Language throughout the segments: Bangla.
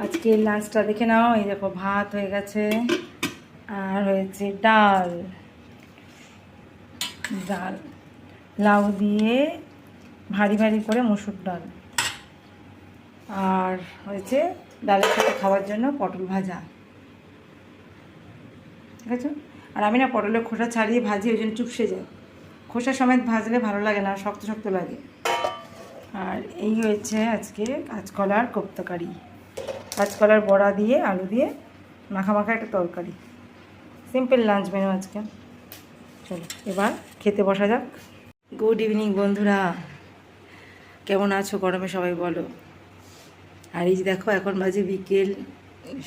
আজকে লাঞ্চটা দেখে নাও। এই দেখো ভাত হয়ে গেছে, আর হয়েছে ডাল ডাল লাউ দিয়ে ভারী ভারী করে মসুর ডাল, আর হয়েছে ডালের সাথে খাওয়ার জন্য পটল ভাজা। ঠিক আছে। আর আমি না পটলের খোসা ছাড়িয়ে ভাজি, ওই জন্য চুপসে যায়। খোসা সমেত ভাজলে ভালো লাগে না, শক্ত শক্ত লাগে। আর এই হয়েছে আজকে কাঁচকলার কোপ্তাকারি, কাঁচকলার বড়া দিয়ে আলু দিয়ে মাখা মাখা একটা তরকারি। সিম্পল লাঞ্চ মেনু আজকে। চলো এবার খেতে বসা যাক। গুড ইভিনিং বন্ধুরা, কেমন আছো গরমে সবাই বলো। আর এই যে দেখো এখন বাজে বিকেল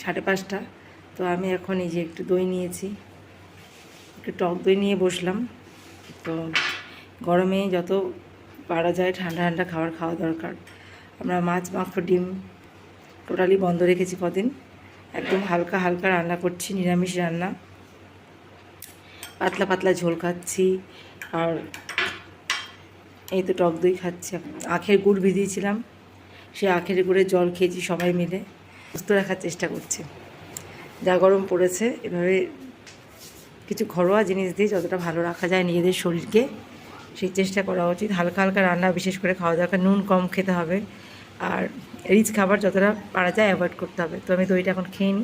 5:30। তো আমি এখন এই যে একটু দই নিয়েছি, একটু টক দই নিয়ে বসলাম। তো গরমে যত পারা যায় ঠান্ডা ঠান্ডা খাওয়া দরকার। আমরা মাছ মাংস ডিম টোটালি বন্ধ রেখেছি কদিন, একদম হালকা হালকা রান্না করছি, নিরামিষ রান্না, পাতলা পাতলা ঝোল খাচ্ছি। আর এই তো টক দই খাচ্ছি। আখের গুড় ভিজিয়েছিলাম, সে আখের গুড়ের জল খেয়েছি সবাই মিলে। সুস্থ রাখার চেষ্টা করছি। যা গরম পড়েছে, এভাবে কিছু ঘরোয়া জিনিস দিয়ে যতটা ভালো রাখা যায় নিজেদের শরীরকে, সেই চেষ্টা করা উচিত। হালকা হালকা রান্না বিশেষ করে খাওয়া দরকার, নুন কম খেতে হবে, আর রিচ খাবার যতটা পারা যায় অ্যাভয়েড করতে হবে। তো আমি দইটা এখন খেয়ে নিই।